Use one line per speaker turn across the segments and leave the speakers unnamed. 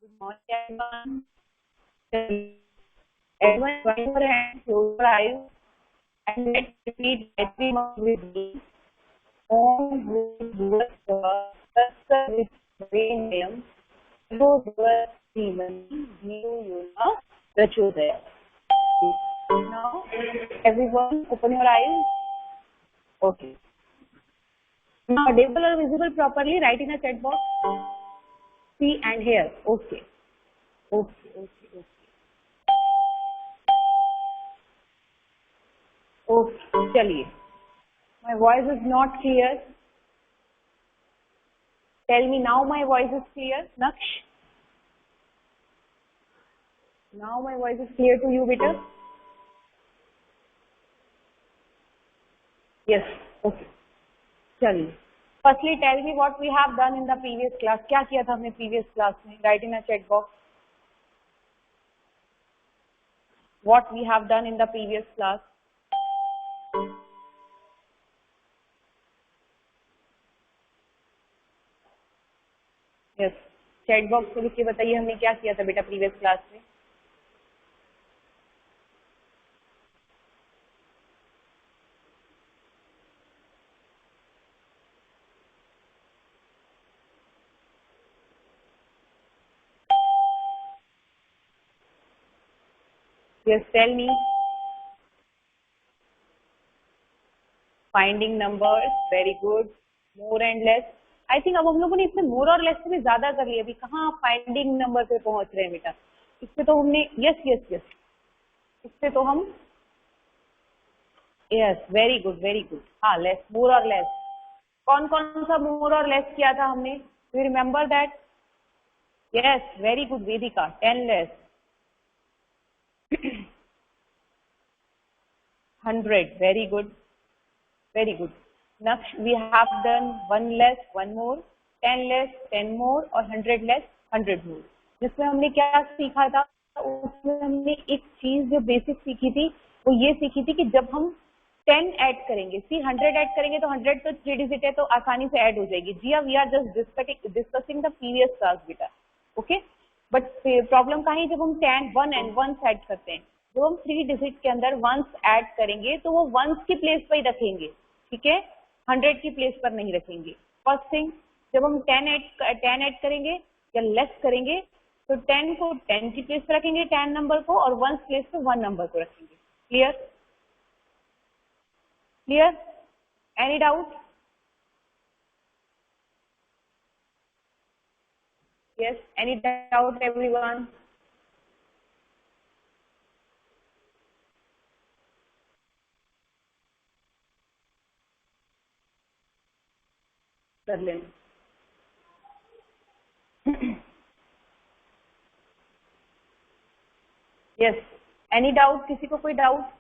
Good morning, everyone. Everyone, join your hand, close your eyes, and let's repeat Gayatri Mantra with me. Om Bhurvasvah Tatsavit Varenyam Bhurvasvah Dhimani Dhiyo Yona Prachodayat. Now, everyone, open your eyes. Okay. Now, audible or visible properly? Write in a chat box. See and hear. Okay. Okay. Okay. चलिए. My voice is not clear. Tell me now my voice is clear. Naksh. Now my voice is clear to you, beta. Yes. Okay. चलिए. Firstly, tell me what we have done in the previous class. क्या किया था हमने previous class में? Write in a chat box. What we have done in the previous class. Yes. Chat box को लिख के बताइए हमने क्या किया था बेटा previous class में. Yes, tell me. Finding numbers, very good. More and less. I think अब हम लोगों ने इसमें more और less से भी ज्यादा कर लिया. अभी कहाँ finding number पे पहुंच रहे हैं बेटा? इससे तो हमने yes. इससे तो हम yes, very good. हाँ, less, more और less. कौन कौन सा more और less किया था हमने? Do you remember that? Yes, very good, Vedika. 10 less. 100, very good. Next, we have done 1 less, 1 more, 10 less, 10 more और 100 less, 100 more. जिसमें हमने क्या सीखा था? उसमें हमने एक चीज जो बेसिक सीखी थी वो ये सीखी थी कि जब हम 10 ऐड करेंगे, 100 ऐड करेंगे तो 100 तो 3 डिजिट है तो आसानी से ऐड हो जाएगी. जी we are just discussing the previous class बेटा. ओके, बट प्रॉब्लम कहाँ है? जब हम 10, 1 एंड 1 ऐड करते हैं, जब हम 3 डिजिट के अंदर 1 ऐड करेंगे तो वो 1 की प्लेस पर ही रखेंगे. ठीक है, 100 की प्लेस पर नहीं रखेंगे. फर्स्ट थिंग, जब हम 10 ऐड करेंगे या लेस करेंगे तो 10 को 10 की प्लेस पर रखेंगे, 10 नंबर को, और 1 प्लेस पे 1 नंबर को रखेंगे. Clear? Any doubt? Yes, any doubt everyone? कर लेना. Yes, any doubt? किसी को कोई doubt?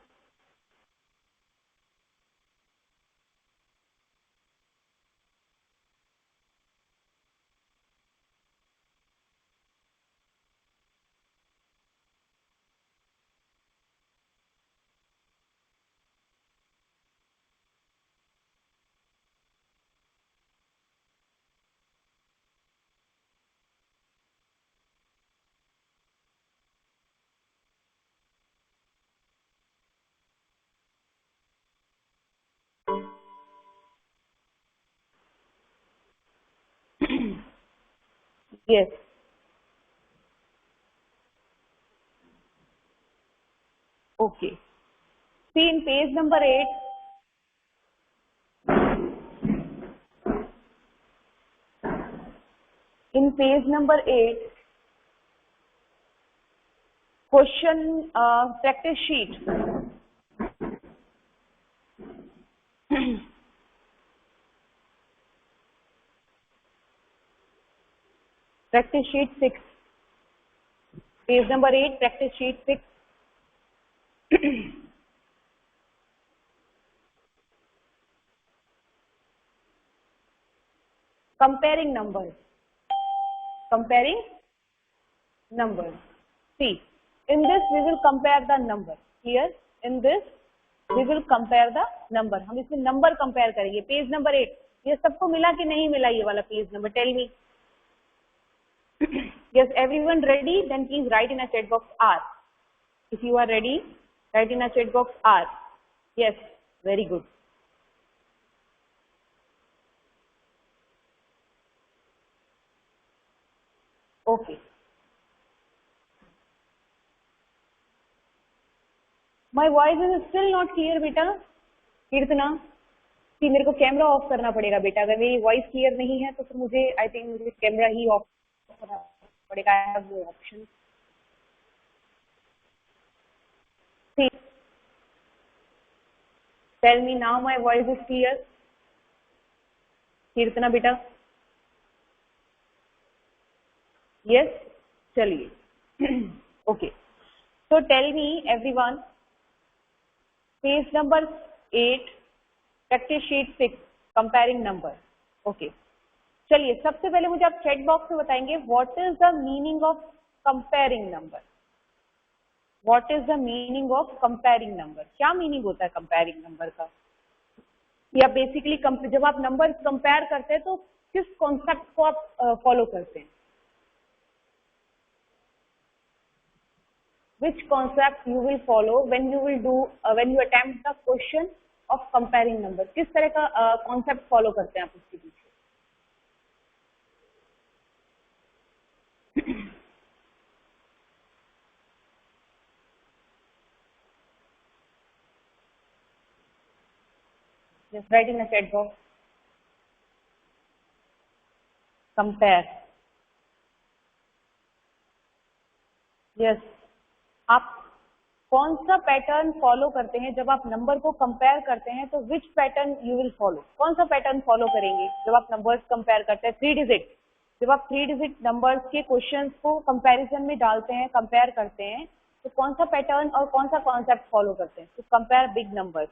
Yes. Okay. See in page number 8. In page number 8, question practice sheet. Practice sheet 6. Page number 8, practice sheet 6. Comparing numbers. See, in this we will compare the number. Here, in this we will compare the number. हम इसमें number compare करेंगे. Page number 8. ये सबको मिला कि नहीं मिला ये वाला page number? Tell me. Yes, everyone ready? Then please write in a chat box R. If you are ready, write in a chat box R. Yes, very good. Okay. My voice is still not clear, बेटा. कीर्तना, कि मेरे को camera off करना पड़ेगा बेटा. अगर मेरी voice clear नहीं है तो फिर मुझे आई थिंक मुझे कैमरा ही ऑफ करना पड़ेगा. I have no option. Tell me now my voice is clear. Keertana बेटा. यस, चलिए. Okay, so tell me everyone, page number 8, practice sheet 6, comparing number. Okay, चलिए सबसे पहले मुझे आप चैट बॉक्स में बताएंगे what is the meaning of comparing number. What is the meaning of comparing number? क्या मीनिंग होता है comparing number का? या बेसिकली जब आप नंबर कंपेयर करते हैं तो किस कॉन्सेप्ट को आप फॉलो करते हैं? Which concept you will follow when you will do when you attempt the question of comparing number? किस तरह का concept follow करते हैं आप उसके पीछे? Just write in the chat box. Compare. Yes. आप कौन सा पैटर्न फॉलो करते हैं जब आप नंबर को कंपेयर करते हैं? तो which pattern you will follow? कौन सा पैटर्न फॉलो करेंगे जब आप नंबर्स कंपेयर करते हैं? 3 डिजिट. जब आप 3 डिजिट नंबर्स के क्वेश्चंस को कंपैरिजन में डालते हैं, कंपेयर करते हैं, तो कौन सा पैटर्न और कौन सा कॉन्सेप्ट फॉलो करते हैं? तो कंपेयर बिग नंबर्स.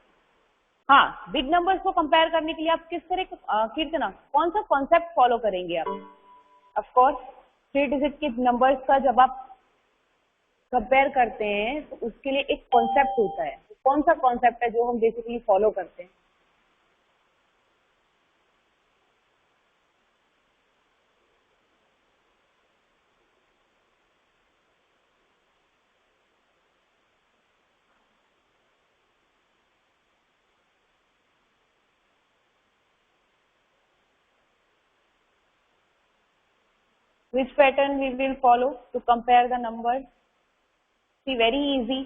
हाँ, बिग नंबर्स को कंपेयर करने के लिए आप किस तरह कीर्तना कौन सा कॉन्सेप्ट फॉलो करेंगे आप? ऑफ कोर्स 3 डिजिट के नंबर्स का जब आप कंपेयर करते हैं तो उसके लिए एक कॉन्सेप्ट होता है. तो कौन सा कॉन्सेप्ट है जो हम बेसिकली फॉलो करते हैं? Which pattern we will follow to compare the numbers? See, very easy.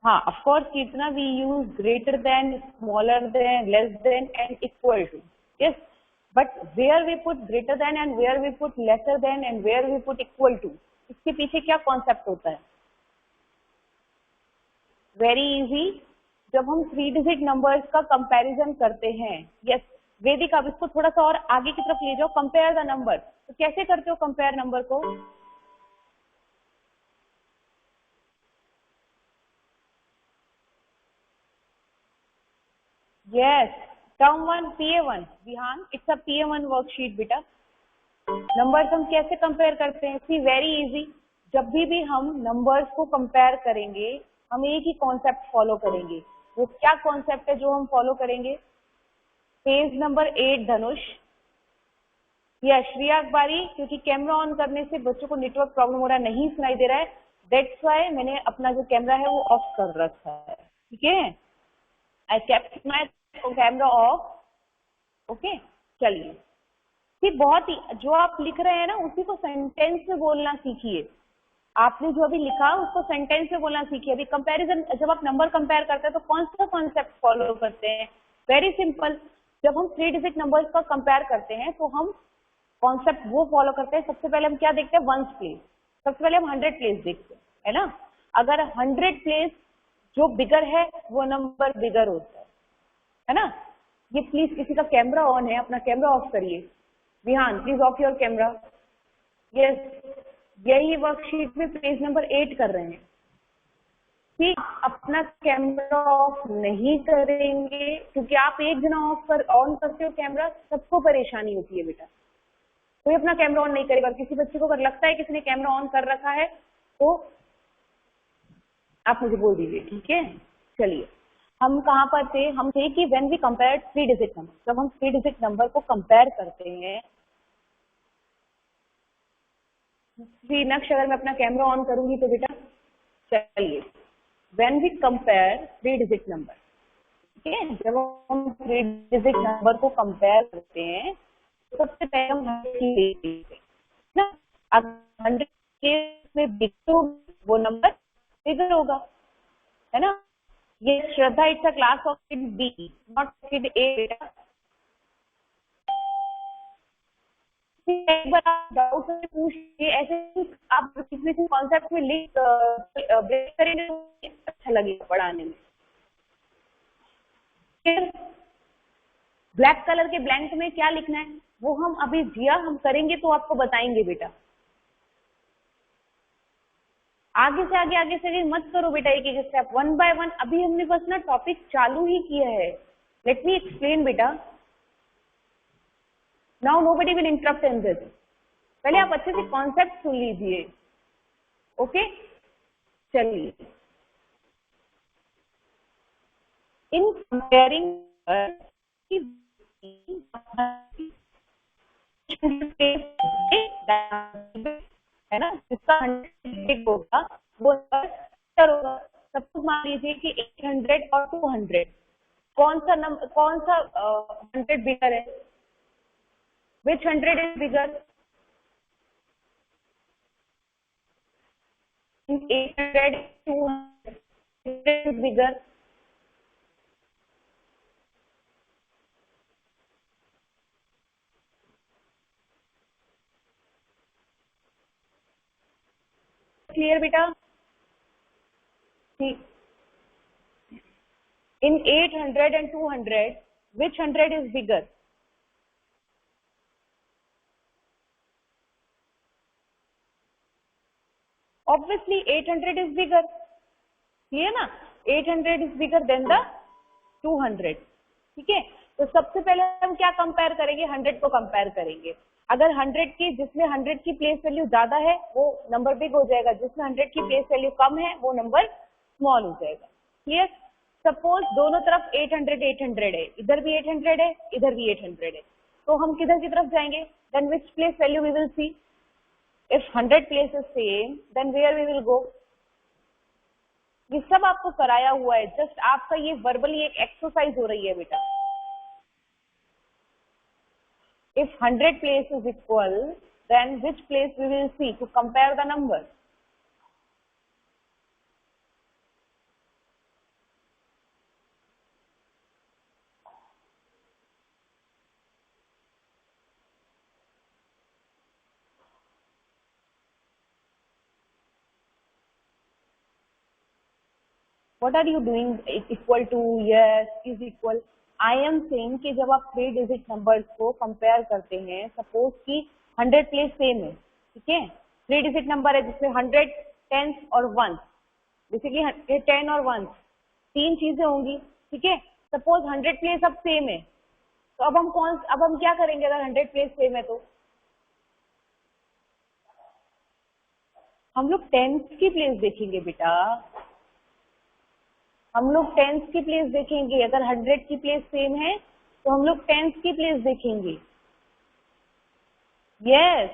हाँ, of course, कितना we use greater than, smaller than, less than and equal to. Yes, but where we put greater than and where we put lesser than and where we put equal to, इसके पीछे क्या concept होता है? Very easy. जब हम 3 digit numbers का comparison करते हैं, यस वेदिक आप इसको थोड़ा सा और आगे की तरफ ले जाओ. Compare the number. तो कैसे करते हो कंपेयर नंबर को? Yes, term 1 PA1. Vihan, it's a PA1 worksheet बेटा. नंबर्स हम कैसे कंपेयर करते हैं? See, very easy. जब भी हम नंबर्स को कंपेयर करेंगे हम एक ही कॉन्सेप्ट फॉलो करेंगे. वो क्या कॉन्सेप्ट है जो हम फॉलो करेंगे? पेज नंबर 8 धनुष या श्रिया अखबारी. क्योंकि कैमरा ऑन करने से बच्चों को नेटवर्क प्रॉब्लम हो रहा है, नहीं सुनाई दे रहा है, दैट्स वाई मैंने अपना जो कैमरा है वो ऑफ कर रखा है. ठीक है, I kept my camera off. Okay, चलिए. ये बहुत ही जो आप लिख रहे हैं ना उसी को सेंटेंस में बोलना सीखिए. आपने जो अभी लिखा उसको सेंटेंस में बोलना सीखिए. अभी कंपैरिजन जब आप नंबर कंपेयर करते हैं तो कौन सा कॉन्सेप्ट फॉलो करते हैं? Very simple. जब हम 3 डिजिट नंबर्स का कंपेयर करते हैं तो हम कॉन्सेप्ट वो फॉलो करते हैं. सबसे पहले हम क्या देखते हैं? Ones place. सबसे पहले हम 100 प्लेस देखते हैं, है ना. अगर 100 प्लेस जो बिगर है वो नंबर बिगर होता है ना. ये प्लीज किसी का कैमरा ऑन है, अपना कैमरा ऑफ करिए. Vihan, please off your camera. Yes, यही वर्कशीट में पेज नंबर 8 कर रहे हैं. ठीक, अपना कैमरा ऑफ नहीं करेंगे क्योंकि आप एक जना ऑन करते हो कैमरा, सबको परेशानी होती है बेटा. कोई अपना कैमरा ऑन नहीं करेगा. किसी बच्चे को अगर लगता है किसी ने कैमरा ऑन कर रखा है तो आप मुझे बोल दीजिए. ठीक है, चलिए. हम कहाँ पर थे? हम थे कि when we compare 3 digit number. जब हम 3 डिजिट नंबर को कंपेयर करते हैं, नेक्स्ट अगर मैं अपना कैमरा ऑन करूंगी तो बेटा चलिए, when we compare 3 digit number, ठीक है, जब हम 3 डिजिट नंबर को कंपेयर करते हैं तो सबसे पहले हम 100 की देखते हैं ना। अगर 100 के में बिग तो वो नंबर बिगर होगा, है ना। ये Shraddha, it's a class of kid B not kid A बेटा। एक बार आप डाउट से पूछिए, ऐसे आप किसी भी कॉन्सेप्ट में लिख ब्रेक करेंगे तो अच्छा लगेगा पढ़ाने में। फिर ब्लैक कलर के ब्लैंक में क्या लिखना है वो हम अभी जिया हम करेंगे तो आपको बताएंगे बेटा। आगे से आगे मत करो बेटा, एक एक स्टेप, 1 बाय 1। अभी हमने बस ना टॉपिक चालू ही किया है। लेट मी एक्सप्लेन बेटा। Now nobody will interrupt in this. पहले आप अच्छे से कॉन्सेप्ट सुन लीजिए, ओके। चलिए, इन कंपेयरिंग है ना, जिसका 100 होगा वो होगा। सब कुछ मान लीजिए कि 800 और 200, कौन सा 100 बिगर है? विच 100 is bigger? 800, 200 is bigger. Clear बेटा? ठीक। In 800 and 200, which 100 is bigger? Obviously 800 is bigger. Clear ना? 800 is bigger than the 200. ठीक है, तो सबसे पहले हम क्या कंपेयर करेंगे? 100 को कंपेयर करेंगे। अगर 100 की, जिसमें 100 की प्लेस वैल्यू ज्यादा है वो नंबर बिग हो जाएगा, जिसमें 100 की प्लेस वैल्यू कम है वो नंबर स्मॉल हो जाएगा। क्लियर? सपोज दोनों तरफ 800 है, इधर भी 800 है, इधर भी 800 है, तो हम किधर की तरफ जाएंगे? Then which place value we will see? If 100 place is same, then where we will go? ये सब आपको कराया हुआ है, जस्ट आपका ये वर्बली एक एक्सरसाइज हो रही है बेटा। If 100 place is equal, then which place we will see to compare the number? What are you doing? Equal to, yes, is equal. I am saying कि जब आप 3 डिजिट नंबर्स को कंपेयर करते हैं, सपोज कि 100 प्लेस सेम है, ठीक है, 3 डिजिट नंबर है जिसमें 100, 10 और 1, बेसिकली 10 और 1 तीन चीजें होंगी, ठीक है। सपोज 100 प्लेस अब सेम है, तो अब हम क्या करेंगे? अगर 100 प्लेस सेम है तो हम लोग टेंस की प्लेस देखेंगे बेटा। हम लोग टेंस की प्लेस देखेंगे। अगर 100 की प्लेस सेम है तो हम लोग टेंस की प्लेस देखेंगे। यस,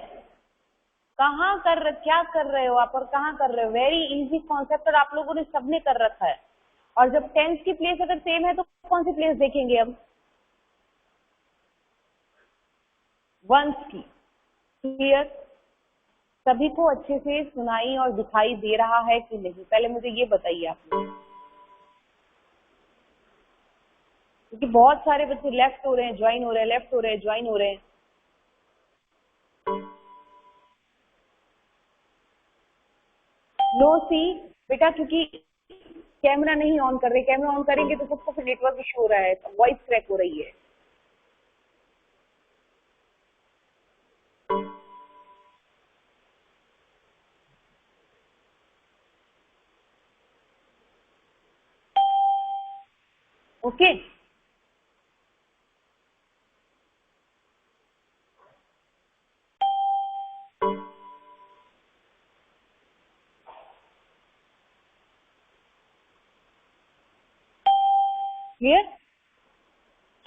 क्या कर रहे हो आप और कहाँ कर रहे हो? वेरी इजी कॉन्सेप्ट, और आप लोगों ने सबने कर रखा है। और जब टेंस की प्लेस अगर सेम है तो कौन सी प्लेस देखेंगे हम? वंस की। क्लियर? सभी को अच्छे से सुनाई और दिखाई दे रहा है कि नहीं? पहले मुझे ये बताइए आप लोग, क्योंकि बहुत सारे बच्चे लेफ्ट हो रहे हैं, ज्वाइन हो रहे हैं, लेफ्ट हो रहे हैं, ज्वाइन हो रहे हैं। नो सी बेटा, क्योंकि कैमरा नहीं ऑन कर रहे। कैमरा ऑन करेंगे तो सबको फिर नेटवर्क इशू हो रहा है, वॉइस क्रैक हो रही है। Okay, clear?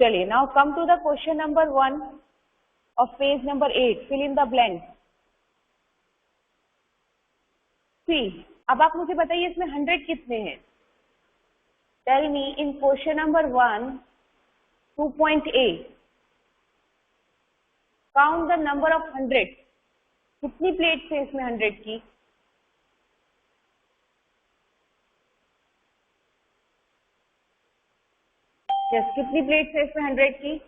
चलिए, now come to the question number 1 of page number 8, fill in the blank. See, अब आप मुझे बताइए इसमें 100 कितने हैं? Tell me in question number 1 2.a count the number of 100. कितनी प्लेट्स है इसमें 100 की? यस, कितनी प्लेट्स है इसमें 100 की?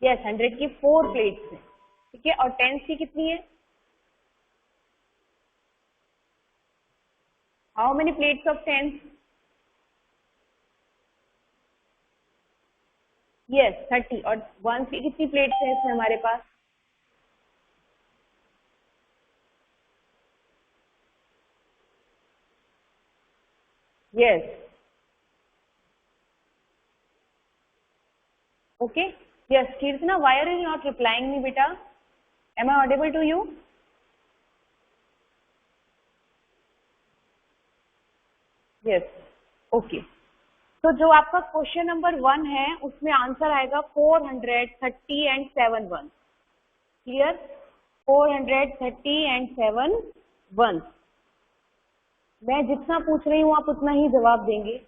यस, 100 की 4 प्लेट्स है, ठीक है। और 10 की कितनी है? How many plates of 10? Yes, 30। और 1 की कितनी प्लेट्स है इसमें हमारे पास? Yes, okay. Yes, Keertana, why are you not replying me, beta? Am I audible to you? Yes, okay. तो जो आपका क्वेश्चन नंबर 1 है उसमें आंसर आएगा 430 and 7 one. Clear? 430 and 7 one. मैं जितना पूछ रही हूँ आप उतना ही जवाब देंगे,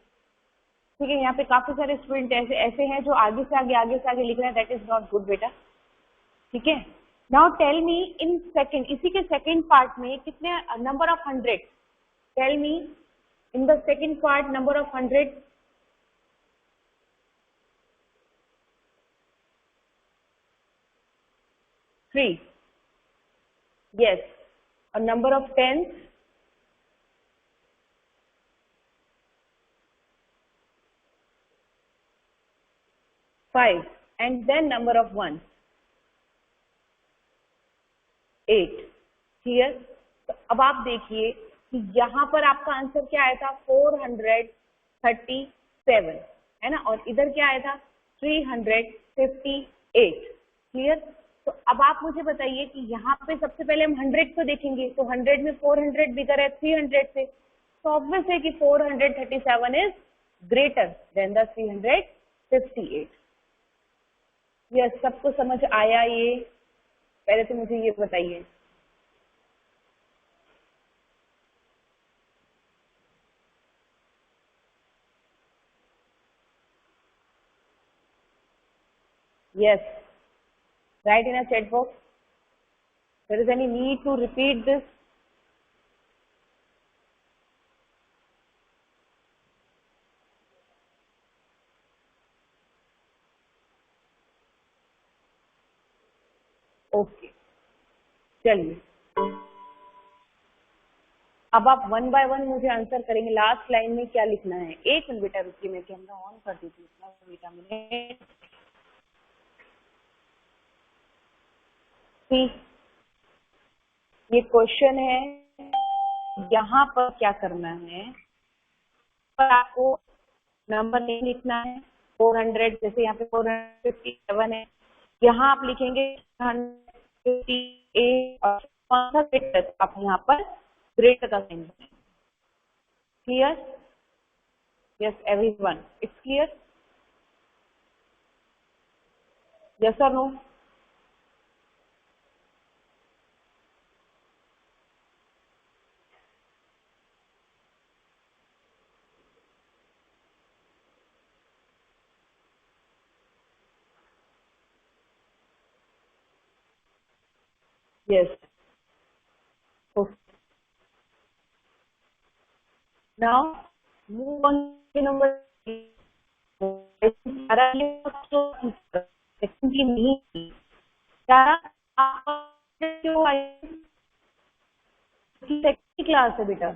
ठीक है। यहाँ पे काफी सारे स्टूडेंट ऐसे हैं जो आगे से आगे लिख रहे हैं, दैट इज नॉट गुड बेटा, ठीक है। Now tell me in second, इसी के सेकंड पार्ट में कितने number of 100? Tell me in the second part number of 100. 3. Yes. A number of tens? 5. And then number of ones? 8. Clear? तो अब आप देखिए कि यहाँ पर आपका आंसर क्या आया था? 437, है ना। और इधर क्या आया था? 358। क्लियर? तो अब आप मुझे बताइए कि यहाँ पे सबसे पहले हम 100 को देखेंगे, तो 100 में 400 बिगर है 300 से, तो ऑब्वियस है कि 437 is greater than the 358। Yes, सबको समझ आया ये? पहले तो मुझे ये बताइए। Yes, write in a chat box. There is any need to repeat this? Okay, चलिए अब आप 1 बाय 1 मुझे आंसर करेंगे। लास्ट लाइन में क्या लिखना है? एक मिनट बेटा रुकिए, मैं कैमरा ऑन कर देती हूँ बेटा। मैंने ये क्वेश्चन है, यहाँ पर क्या करना है? पर आपको नंबर नहीं लिखना है 400, जैसे यहाँ पे 457 है, यहाँ आप लिखेंगे 158 और कौन सा ग्रेटर, आप यहाँ पर ग्रेटर का साइन बनाएंगे। Clear? Yes everyone, it's clear? Yes और no? Yes. Okay. Now move on to number 3. Second नहीं क्यों आई? सेकंड क्लास है बेटा।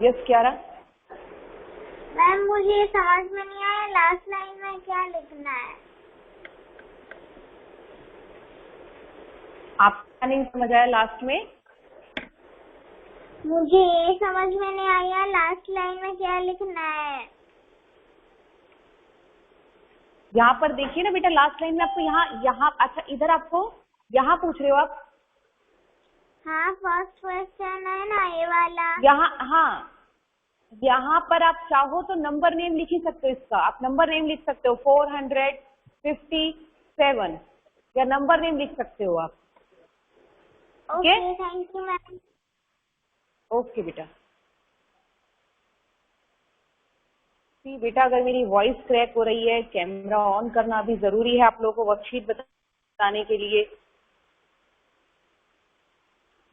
यस क्यारा?
मैम मुझे समझ में नहीं आया लास्ट लाइन में क्या लिखना है।
आपका नहीं समझ आया लास्ट में?
मुझे ये समझ में नहीं आया लास्ट लाइन में क्या लिखना है।
यहाँ पर देखिए ना बेटा, लास्ट लाइन में आपको यहाँ अच्छा इधर आपको यहाँ पूछ रहे हो आप?
हाँ, फर्स्ट क्वेश्चन है ना ये वाला।
यहाँ, हाँ, यहाँ पर आप चाहो तो नंबर नेम लिख ही सकते हो इसका। आप नंबर नेम लिख सकते हो 457 या नंबर नेम लिख सकते हो आप।
Okay, thank you ma'am.
Okay बेटा। बेटा अगर मेरी वॉइस क्रैक हो रही है, कैमरा ऑन करना भी जरूरी है आप लोगों को वर्कशीट बताने के लिए।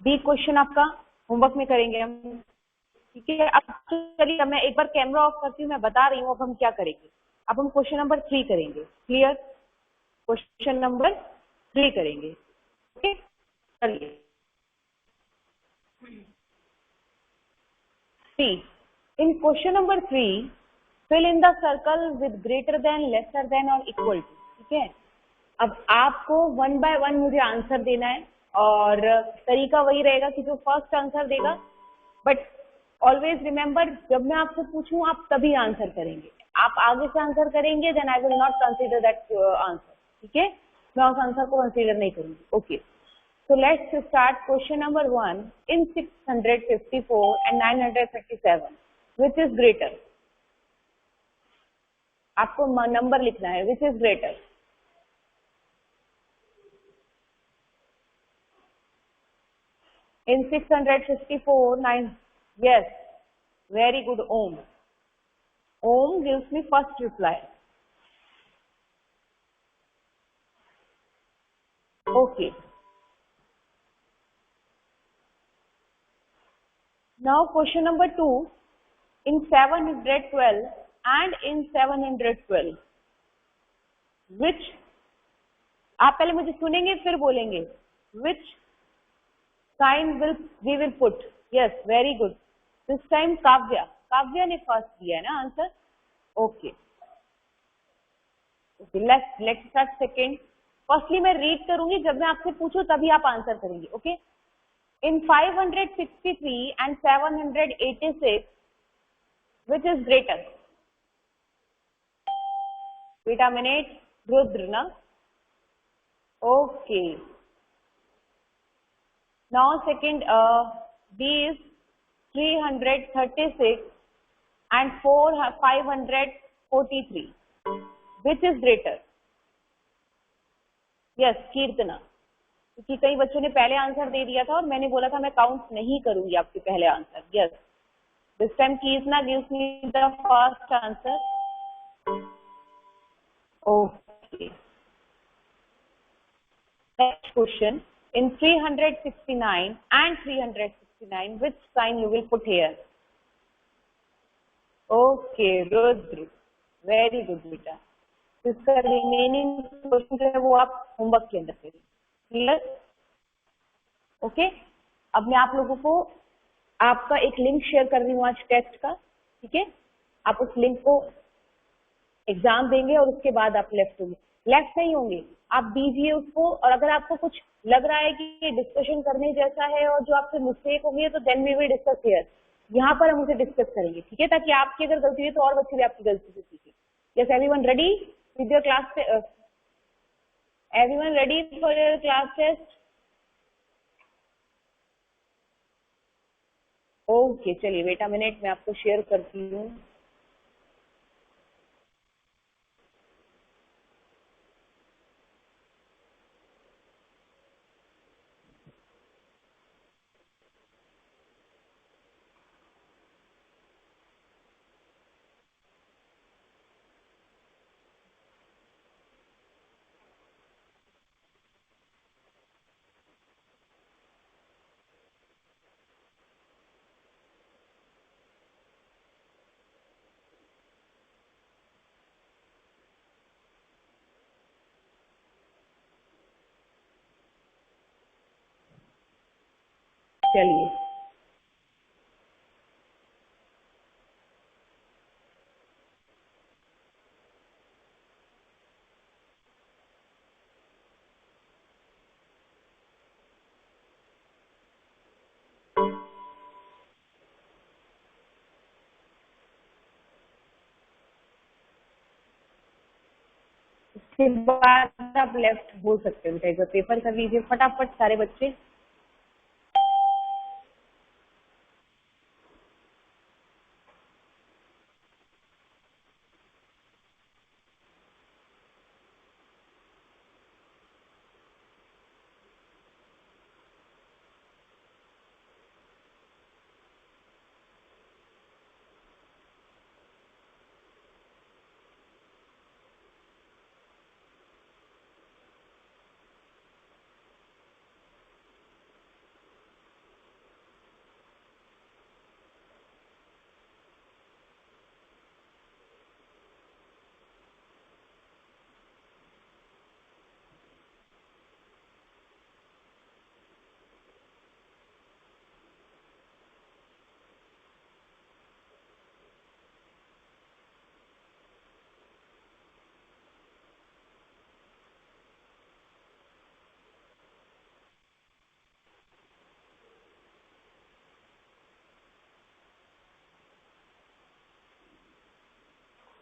बी क्वेश्चन आपका होमवर्क में करेंगे हम, ठीक है। अब चलिए मैं एक बार कैमरा ऑफ करती हूँ, मैं बता रही हूँ अब हम क्या करेंगे। अब हम क्वेश्चन नंबर 3 करेंगे। क्लियर? क्वेश्चन नंबर 3 करेंगे। ओके, चलिए। 3 in question number 3 fill in the circle with greater than, lesser than और इक्वल टू। ठीक है, अब आपको 1 बाय 1 मुझे आंसर देना है और तरीका वही रहेगा कि जो फर्स्ट आंसर देगा, बट ऑलवेज रिमेंबर जब मैं आपसे पूछूं आप तभी आंसर करेंगे। आप आगे से आंसर करेंगे then I will not consider that answer. ठीक है, मैं उस आंसर को कंसीडर नहीं करूंगी। Okay, so let's start question number 1 in 654 and 937 which is greater. आपको नंबर लिखना है which is greater. In 654, 9, yes, very good, Om. Om gives me first reply. Okay. Now question number 2, in 712 and in 712, which, आप पहले मुझे सुनेंगे फिर बोलेंगे, which sign we will put? Yes, very good. This time Kavya ने first दिया है ना answer. Okay, let's start second. Firstly मैं रीड करूंगी, जब मैं आपसे पूछूं तभी आप आंसर करेंगे। Okay, in 563 and 786 which is greater. बेटा मिनट, रुद्र ना। Okay, now second, B is 336 and 543 which is greater? Yes, Keertana, क्योंकि कई बच्चों ने पहले आंसर दे दिया था और मैंने बोला था मैं काउंट नहीं करूंगी आपके पहले answer. Yes, this time Keertana gives me the first answer. Okay, next question, in 369 and 369 which sign you will put here? Okay Rudra, very good बेटा। इसका रिमेनिंग क्वेश्चन जो है वो आप होमवर्क के अंदर करिए। क्लियर? ओके, अब मैं आप लोगों को आपका एक लिंक शेयर कर रही हूँ आज टेस्ट का। ठीक है, आप उस लिंक को एग्जाम देंगे और उसके बाद आप लेफ्ट होंगे। लेफ्ट नहीं होंगे, आप दीजिए उसको, और अगर आपको कुछ लग रहा है कि ये डिस्कशन करने जैसा है और जो आपसे मिस्टेक होगी तो then we will discuss here. यहाँ पर हम उसे डिस्कस करेंगे। ठीक है, ताकि आपकी अगर गलती हुई तो और बच्चे भी आपकी गलती से सीखें। Yes, everyone ready with your class? Everyone ready for your class test? Okay, चलिए बेटा मिनट में आपको शेयर करती हूँ। चलिए, उसके बाद आप लेफ्ट बोल सकते हो बेटा, एक बार पेपर कर लीजिए फटाफट सारे बच्चे।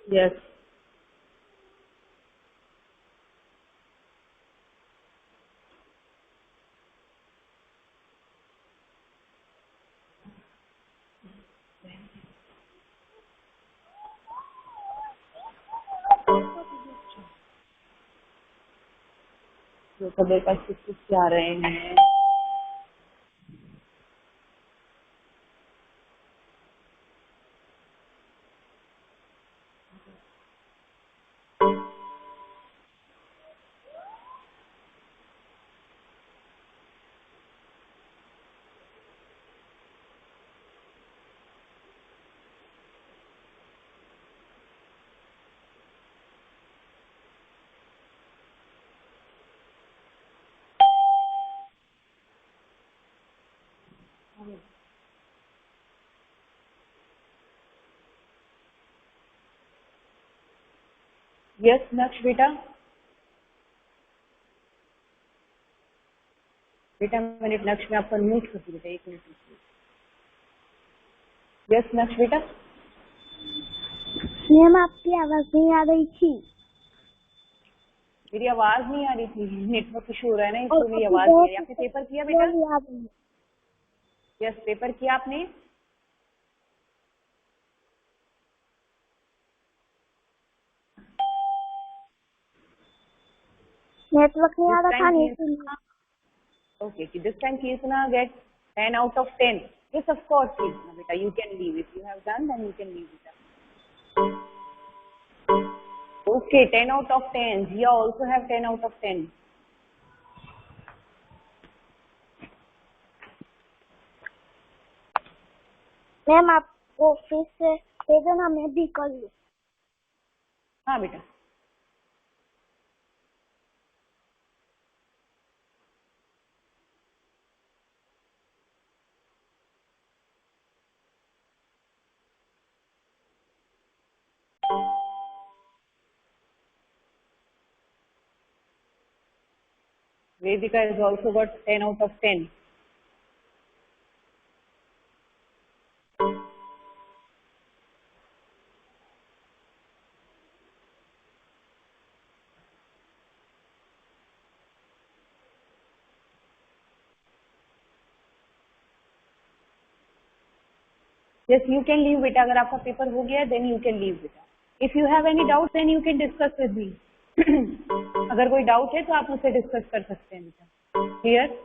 यस जो सब मेरे पास कुछ आ रहे हैं। यस नक्श बेटा, बेटा मैंने नक्श में आपको म्यूट कर दिया था, 1 मिनट। यस नक्श बेटा।
मैम आपकी आवाज नहीं आ रही थी।
मेरी आवाज नहीं आ रही थी, नेटवर्क इशू हो रहा है ना, इसलिए मेरी आवाज नहीं आ रही। आपने पेपर किया बेटा? यस पेपर किया आपने?
नेटवर्क नहीं आ रहा था।
Okay, this time Kirtana get 10 out of 10. Yes, of course, Kirtana, beta, you can leave. If you have done, then you can leave it. Okay, 10 out of 10. Jia also have 10 out of 10.
Ma'am आपको फिर से दे देना, मैं भी कर लूँ।
हाँ बेटा। Vedika has also got 10 out of 10. Yes, you can leave बेटा, अगर आपका पेपर हो गया then you can leave बेटा. If you have any doubt then you can discuss with me. अगर कोई डाउट है तो आप मुझसे डिस्कस कर सकते हैं बेटा. क्लियर?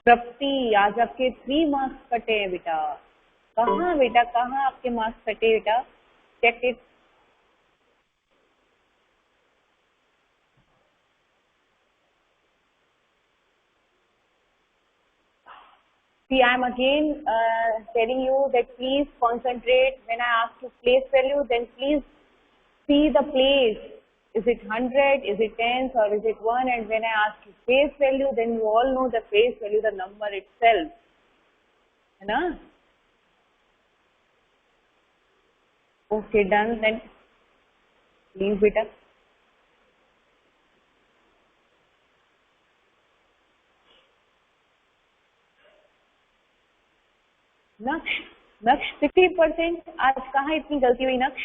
प्रप्ति, आज आपके 3 मार्क्स कटे हैं बेटा. कहाँ बेटा, कहाँ आपके मार्क्स कटे बेटा? Check it. See, I am again telling you that please concentrate. When I ask you place value, then please see the place. Is it 100? Is it tens? Or is it 1? And when I ask you face value, then you all know the face value, the number itself. है ना? Okay, done. Then please, beta. नक्श 60%. आज कहाँ इतनी गलती हुई नक्श?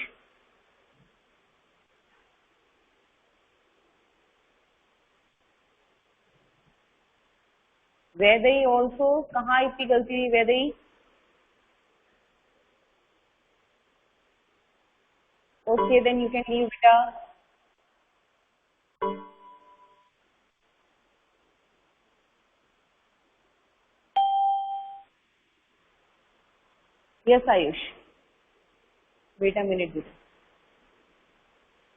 वैदई also, कहाँ इतनी गलती हुई वैदई? Okay, then you can leave beta. Yes, Ayush. Wait a minute, beta.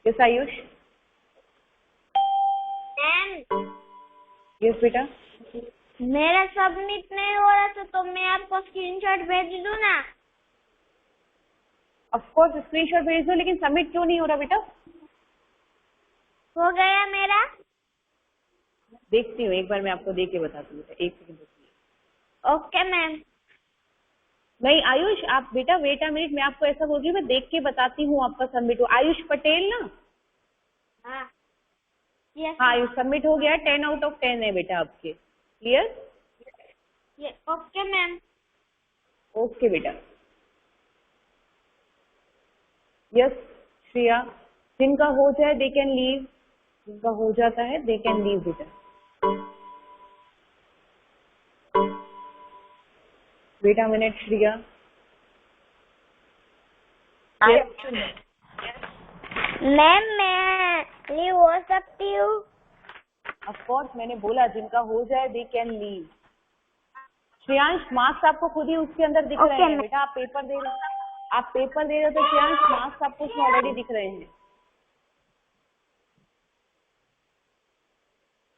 Yes, Ayush.
Ma'am
Yes, beta.
मेरा सबमिट नहीं हो रहा तो मैं आपको स्क्रीनशॉट भेज दूं ना?
Of course, स्क्रीनशॉट भेज दो, लेकिन सबमिट क्यों नहीं हो रहा बेटा?
हो गया मेरा?
देखती हूँ, एक बार मैं आपको देख के बताती हूँ। एक सेकंड रुकिए।
Okay ma'am.
नहीं आयुष, आप बेटा वेट अ मिनट, मैं आपको ऐसा बोल रही हूँ, मैं देख के बताती हूँ आपका सबमिट हो। आयुष पटेल ना?
हाँ यस
हाँ आयुष, सबमिट हो गया। 10 आउट ऑफ 10 है बेटा आपके। क्लियर?
Okay ma'am.
ओके बेटा। यस श्रेया, जिनका हो जाए दे कैन लीव, जिनका हो जाता है दे कैन लीव बेटा। बेटा मिनट श्रेया।
मैम मैं लीव हो सकती हूँ?
ऑफ कोर्स, मैंने बोला जिनका हो जाए they can leave. Shreyansh, marks आपको खुद ही उसके अंदर दिख रहे हैं बेटा। आप पेपर दे रहे हो तो श्रेयांश मार्क्स आपको उसमें ऑलरेडी दिख रहे हैं।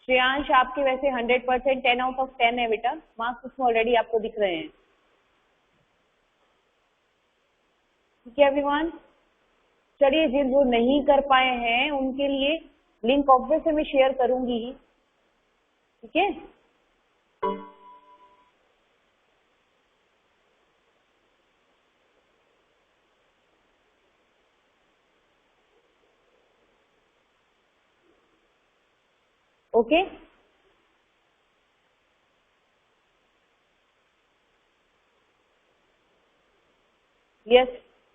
श्रेयांश, आपके वैसे 100% 10 आउट ऑफ 10 है बेटा, मार्क्स उसमें ऑलरेडी आपको दिख रहे हैं। ठीक है एवरीवन? चलिए, जिन जो नहीं कर पाए हैं उनके लिए लिंक ऑब्वियस मैं शेयर करूंगी। ठीक है? ओके? यस,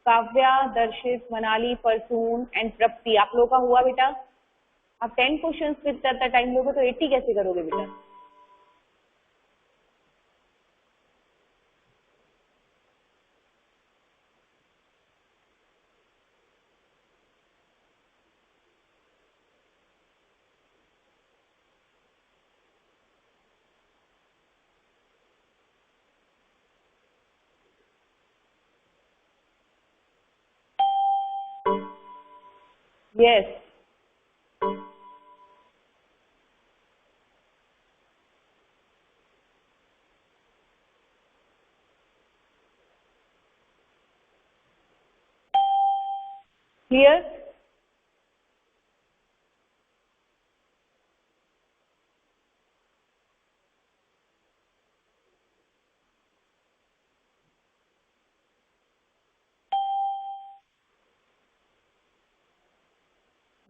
काव्या, दर्शित, मनाली, परसून एंड प्रप्ति, आप लोगों का हुआ बेटा? आप 10 क्वेश्चन फिट करता टाइम लोगे तो 80 कैसे करोगे बेटा? Yes, clear?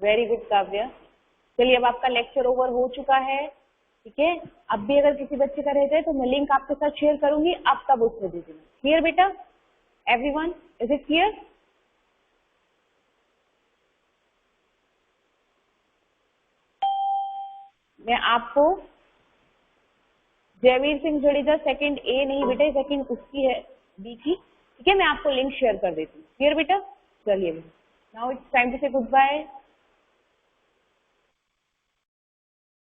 Very good Kavya. चलिए, अब आपका लेक्चर ओवर हो चुका है। ठीक है? अब भी अगर किसी बच्चे का रह जाए तो मैं लिंक आपके साथ शेयर करूंगी, आप तब उसमें दे देना। क्लियर बेटा? Everyone, is it clear? मैं आपको जयवीर सिंह जडेजा सेकंड ए नहीं बेटा, सेकंड उसकी है, बी की। ठीक है? मैं आपको लिंक शेयर कर देती हूँ। क्लियर बेटा? चलिए, नाउ इट्स टाइम टू से गुड बाय।